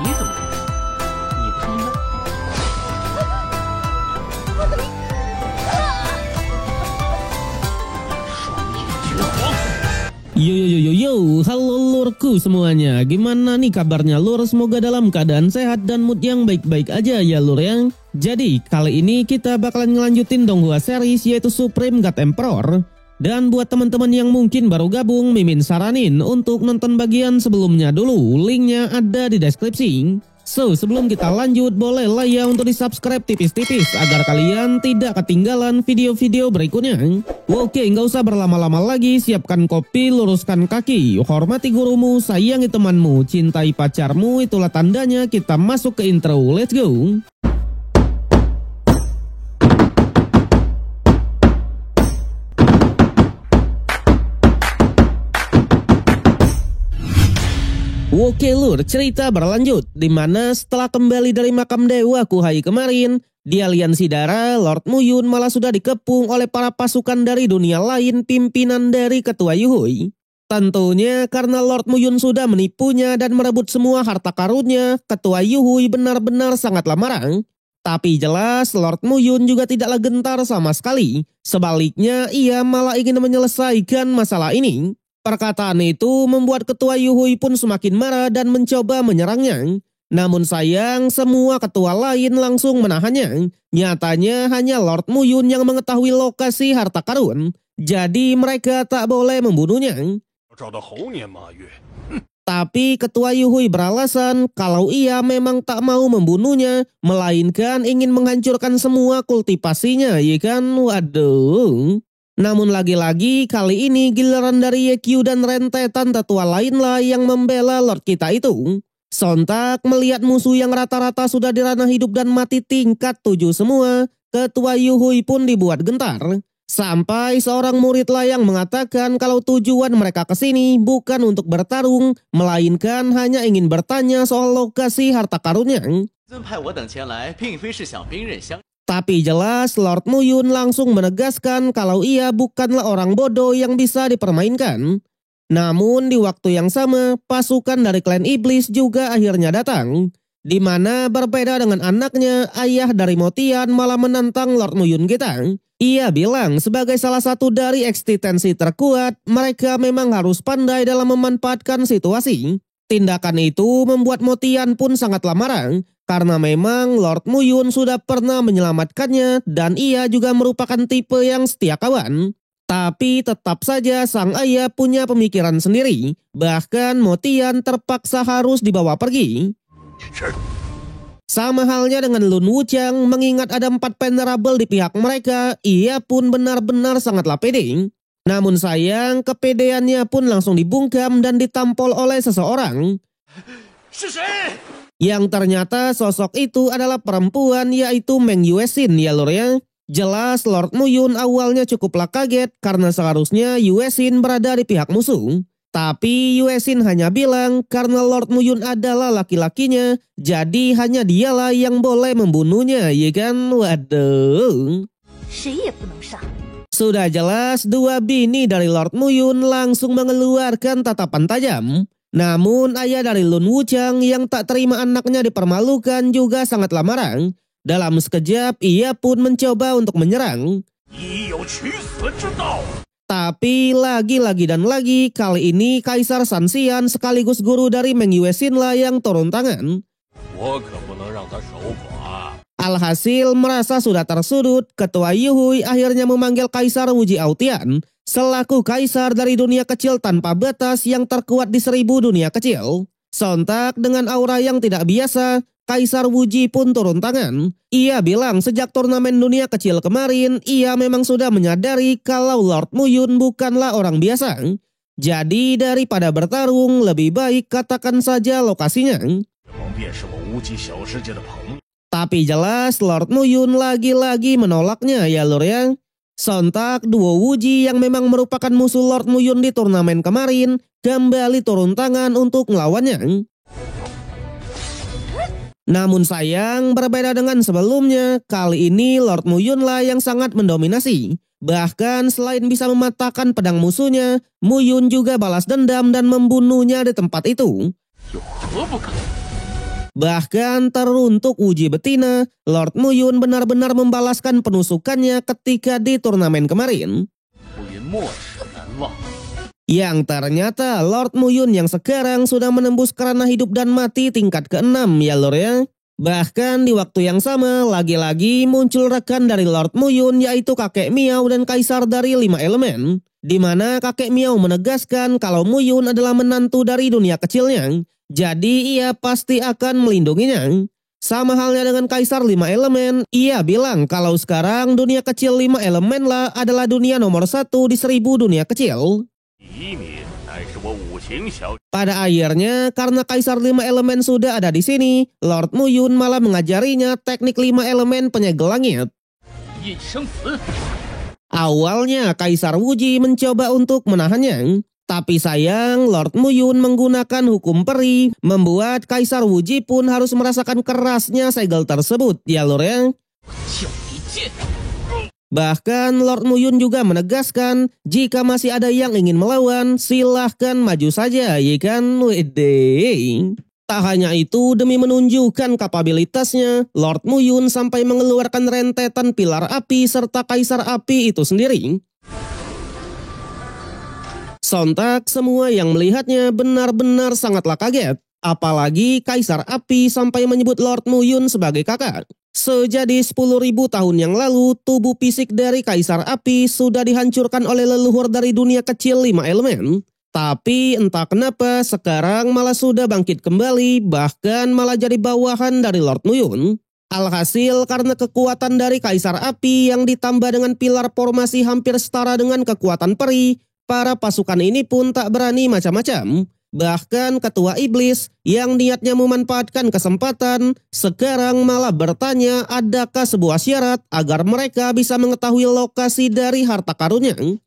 你怎么回事？你不是应该…… Yo yo yo yo yo, halo lurku semuanya. Gimana nih kabarnya lur? Semoga dalam keadaan sehat dan mood yang baik-baik aja ya lur ya. Jadi kali ini kita bakalan ngelanjutin Donghua series yaitu Supreme God Emperor. Dan buat teman-teman yang mungkin baru gabung, Mimin saranin untuk nonton bagian sebelumnya dulu. Linknya ada di deskripsi. So, sebelum kita lanjut, boleh lah ya untuk di-subscribe tipis-tipis agar kalian tidak ketinggalan video-video berikutnya. Oke, nggak usah berlama-lama lagi, siapkan kopi, luruskan kaki, hormati gurumu, sayangi temanmu, cintai pacarmu, itulah tandanya kita masuk ke intro. Let's go! Oke lur, cerita berlanjut, dimana setelah kembali dari makam Dewa Kuhai kemarin, di aliansi Dara, Lord Muyun malah sudah dikepung oleh para pasukan dari dunia lain pimpinan dari Ketua Yuhui. Tentunya karena Lord Muyun sudah menipunya dan merebut semua harta karunnya, Ketua Yuhui benar-benar sangatlah marah. Tapi jelas Lord Muyun juga tidaklah gentar sama sekali, sebaliknya ia malah ingin menyelesaikan masalah ini. Perkataan itu membuat Ketua Yuhui pun semakin marah dan mencoba menyerangnya. Namun sayang, semua ketua lain langsung menahannya. Nyatanya hanya Lord Muyun yang mengetahui lokasi harta karun. Jadi mereka tak boleh membunuhnya. Tapi Ketua Yuhui beralasan kalau ia memang tak mau membunuhnya, melainkan ingin menghancurkan semua kultivasinya, ya kan? Waduh. Namun lagi-lagi kali ini giliran dari Yekyu dan rentetan tetua lainlah yang membela Lord kita itu. Sontak melihat musuh yang rata-rata sudah di ranah hidup dan mati tingkat 7 semua, Ketua Yuhui pun dibuat gentar. Sampai seorang muridlah yang mengatakan kalau tujuan mereka ke sini bukan untuk bertarung, melainkan hanya ingin bertanya soal lokasi harta karunnya. Tapi jelas Lord Muyun langsung menegaskan kalau ia bukanlah orang bodoh yang bisa dipermainkan. Namun di waktu yang sama, pasukan dari klan iblis juga akhirnya datang. Di mana berbeda dengan anaknya, ayah dari Motian malah menantang Lord Muyun kita. Ia bilang sebagai salah satu dari eksistensi terkuat, mereka memang harus pandai dalam memanfaatkan situasi. Tindakan itu membuat Motian pun sangatlah marah. Karena memang Lord Muyun sudah pernah menyelamatkannya dan ia juga merupakan tipe yang setia kawan. Tapi tetap saja sang ayah punya pemikiran sendiri. Bahkan Motian terpaksa harus dibawa pergi. Sama halnya dengan Lun Wuchang, mengingat ada 4 venerable di pihak mereka, ia pun benar-benar sangatlah pede. Namun sayang, kepedeannya pun langsung dibungkam dan ditampol oleh seseorang. Yang ternyata sosok itu adalah perempuan yaitu Meng Yuesin ya lor ya. Jelas Lord Muyun awalnya cukuplah kaget karena seharusnya Yuesin berada di pihak musuh. Tapi Yuesin hanya bilang karena Lord Muyun adalah laki-lakinya, jadi hanya dialah yang boleh membunuhnya, ya kan? Waduh. Sudah jelas 2 bini dari Lord Muyun langsung mengeluarkan tatapan tajam. Namun ayah dari Lun Wuchang yang tak terima anaknya dipermalukan juga sangatlah marah. Dalam sekejap ia pun mencoba untuk menyerang. Tapi lagi-lagi dan lagi kali ini Kaisar Sanxian sekaligus guru dari Meng Yuesin lah yang turun tangan. Alhasil merasa sudah tersudut, Ketua Yuhui akhirnya memanggil Kaisar Wuji Aotian selaku kaisar dari dunia kecil tanpa batas yang terkuat di 1000 dunia kecil. Sontak dengan aura yang tidak biasa, Kaisar Wuji pun turun tangan. Ia bilang sejak turnamen dunia kecil kemarin, ia memang sudah menyadari kalau Lord Muyun bukanlah orang biasa. Jadi daripada bertarung, lebih baik katakan saja lokasinya. Tapi jelas Lord Muyun lagi-lagi menolaknya ya lor ya. Sontak duo Wuji yang memang merupakan musuh Lord Muyun di turnamen kemarin kembali turun tangan untuk melawannya. Namun sayang berbeda dengan sebelumnya, kali ini Lord Muyun lah yang sangat mendominasi. Bahkan selain bisa mematahkan pedang musuhnya, Muyun juga balas dendam dan membunuhnya di tempat itu. Bahkan teruntuk Wuji betina, Lord Muyun benar-benar membalaskan penusukannya ketika di turnamen kemarin. 不云莫齿难忘。 Yang ternyata Lord Muyun yang sekarang sudah menembus kerana hidup dan mati tingkat ke-6 ya Lord ya. Bahkan di waktu yang sama lagi-lagi muncul rekan dari Lord Muyun yaitu kakek Miao dan kaisar dari 5 elemen. Di mana kakek Miao menegaskan kalau Muyun adalah menantu dari dunia kecilnya. Jadi ia pasti akan melindunginya. Sama halnya dengan kaisar 5 elemen, ia bilang kalau sekarang dunia kecil 5 elemen lah adalah dunia nomor 1 di 1000 dunia kecil. 黎民乃是我五行小 Pada akhirnya, karena Kaisar 5 elemen sudah ada di sini, Lord Muyun malah mengajarinya teknik 5 elemen penyegel langit. 印生死。 Awalnya Kaisar Wuji mencoba untuk menahannya. Tapi sayang, Lord Muyun menggunakan hukum peri, membuat Kaisar Wuji pun harus merasakan kerasnya segel tersebut, ya Lord ya. 叫一剑。 Bahkan Lord Muyun juga menegaskan jika masih ada yang ingin melawan silahkan maju saja ya kan. Wede. Tak hanya itu demi menunjukkan kapabilitasnya Lord Muyun sampai mengeluarkan rentetan pilar api serta kaisar api itu sendiri. Sontak semua yang melihatnya benar-benar sangatlah kaget. Apalagi kaisar api sampai menyebut Lord Muyun sebagai kakak. Sejadi 10.000 tahun yang lalu, tubuh fisik dari Kaisar Api sudah dihancurkan oleh leluhur dari dunia kecil 5 elemen. Tapi entah kenapa sekarang malah sudah bangkit kembali, bahkan malah jadi bawahan dari Lord Muyun. Alhasil karena kekuatan dari Kaisar Api yang ditambah dengan pilar formasi hampir setara dengan kekuatan peri, para pasukan ini pun tak berani macam-macam. Bahkan ketua iblis yang niatnya memanfaatkan kesempatan sekarang malah bertanya adakah sebuah syarat agar mereka bisa mengetahui lokasi dari harta karunnya.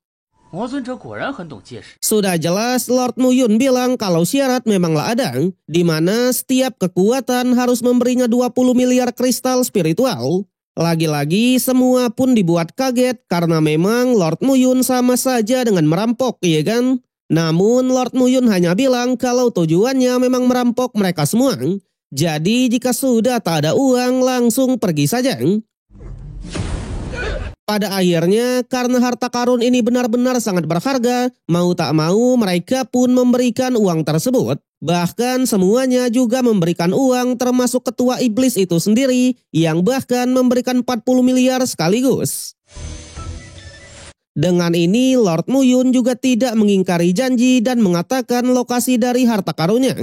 魔尊者果然很懂借势。 Sudah jelas Lord Muyun bilang kalau syarat memanglah ada, di mana setiap kekuatan harus memberinya 20 miliar kristal spiritual. Lagi-lagi semua pun dibuat kaget karena memang Lord Muyun sama saja dengan merampok, iya kan? Namun Lord Muyun hanya bilang kalau tujuannya memang merampok mereka semua. Jadi jika sudah tak ada uang langsung pergi saja. Pada akhirnya karena harta karun ini benar-benar sangat berharga, mau tak mau mereka pun memberikan uang tersebut. Bahkan semuanya juga memberikan uang termasuk ketua iblis itu sendiri yang bahkan memberikan 40 miliar sekaligus. Dengan ini Lord Muyun juga tidak mengingkari janji dan mengatakan lokasi dari harta karunnya,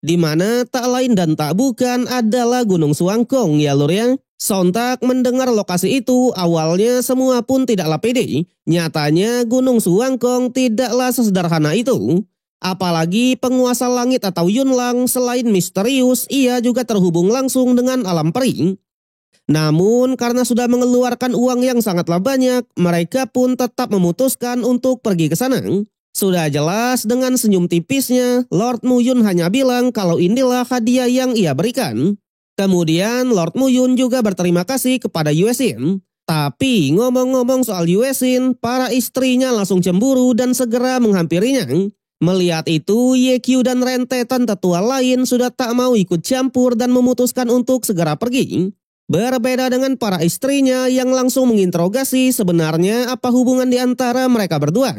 di mana tak lain dan tak bukan adalah Gunung Suangkong ya Lur ya. Sontak mendengar lokasi itu awalnya semua pun tidaklah pede. Nyatanya Gunung Suangkong tidaklah sesederhana itu. Apalagi penguasa langit atau Yunlang selain misterius ia juga terhubung langsung dengan alam peri. Namun karena sudah mengeluarkan uang yang sangatlah banyak, mereka pun tetap memutuskan untuk pergi ke sana. Sudah jelas dengan senyum tipisnya, Lord Muyun hanya bilang kalau inilah hadiah yang ia berikan. Kemudian Lord Muyun juga berterima kasih kepada Yuesin. Tapi ngomong-ngomong soal Yuesin, para istrinya langsung cemburu dan segera menghampirinya. Melihat itu, Yekyu dan rentetan tetua lain sudah tak mau ikut campur dan memutuskan untuk segera pergi. Berbeda dengan para istrinya yang langsung menginterogasi sebenarnya apa hubungan di antara mereka berdua.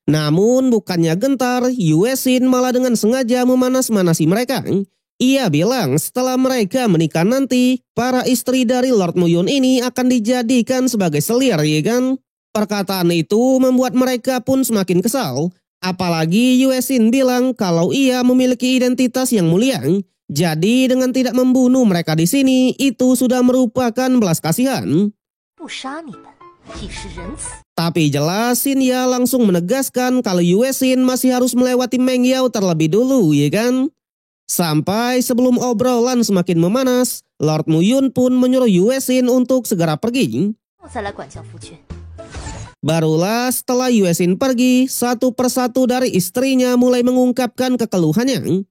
Namun bukannya gentar, Yuesin malah dengan sengaja memanas-manasi mereka. Ia bilang setelah mereka menikah nanti, para istri dari Lord Muyun ini akan dijadikan sebagai selir, ya kan? Perkataan itu membuat mereka pun semakin kesal. Apalagi Yuesin bilang kalau ia memiliki identitas yang mulia. Jadi dengan tidak membunuh mereka di sini itu sudah merupakan belas kasihan. Tapi jelas Xinya langsung menegaskan kalau Yuesin masih harus melewati Meng Yao terlebih dulu, ya kan? Sampai sebelum obrolan semakin memanas, Lord Muyun pun menyuruh Yuesin untuk segera pergi. Barulah setelah Yuesin pergi, satu persatu dari istrinya mulai mengungkapkan kekeluhannya.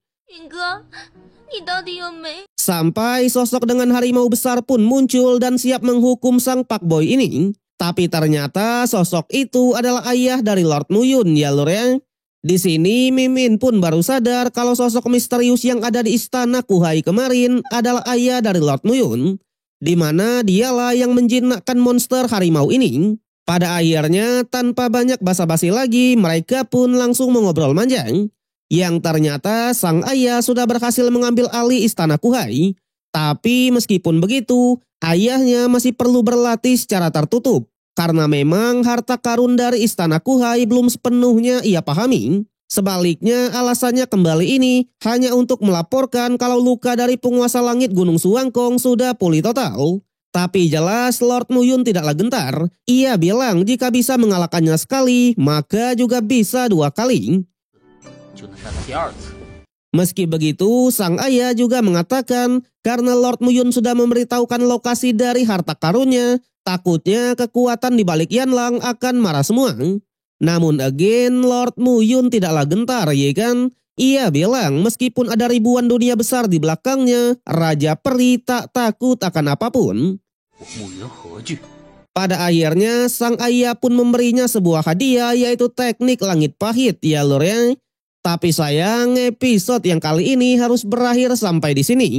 Sampai sosok dengan harimau besar pun muncul dan siap menghukum sang fuckboy ini. Tapi ternyata sosok itu adalah ayah dari Lord Muyun ya Lur ya. Di sini Mimin pun baru sadar kalau sosok misterius yang ada di istana Kuhai kemarin adalah ayah dari Lord Muyun, di mana dialah yang menjinakkan monster harimau ini. Pada akhirnya tanpa banyak basa-basi lagi mereka pun langsung mengobrol manjang. Yang ternyata sang ayah sudah berhasil mengambil alih istana Kuhai. Tapi meskipun begitu ayahnya masih perlu berlatih secara tertutup. Karena memang harta karun dari istana Kuhai belum sepenuhnya ia pahami. Sebaliknya alasannya kembali ini hanya untuk melaporkan kalau luka dari penguasa langit Gunung Suwangkong sudah pulih total. Tapi jelas Lord Muyun tidaklah gentar. Ia bilang jika bisa mengalahkannya sekali, maka juga bisa 2 kali. Meski begitu, sang ayah juga mengatakan karena Lord Muyun sudah memberitahukan lokasi dari harta karunnya, takutnya kekuatan di balik Yanlang akan marah semua. Namun again, Lord Muyun tidaklah gentar, ya kan? Ia bilang meskipun ada ribuan dunia besar di belakangnya, Raja Peri tak takut akan apapun. Pada akhirnya sang ayah pun memberinya sebuah hadiah yaitu teknik langit pahit ya lor ya. Tapi sayang episode yang kali ini harus berakhir sampai di sini.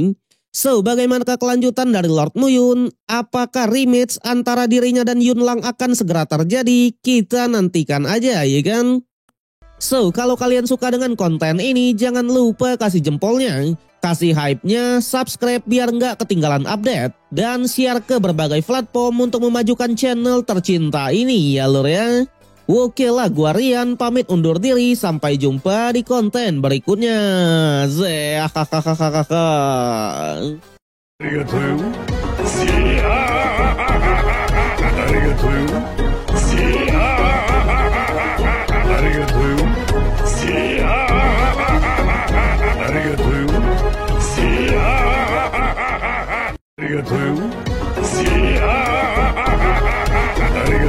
So bagaimanakah kelanjutan dari Lord Muyun? Apakah rematch antara dirinya dan Yunlang akan segera terjadi? Kita nantikan aja ya kan. So kalau kalian suka dengan konten ini jangan lupa kasih jempolnya. Kasih hype-nya, subscribe biar nggak ketinggalan update. Dan share ke berbagai platform untuk memajukan channel tercinta ini ya lor ya. Oke lah, gua Rian pamit undur diri. Sampai jumpa di konten berikutnya.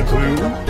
Arigatou.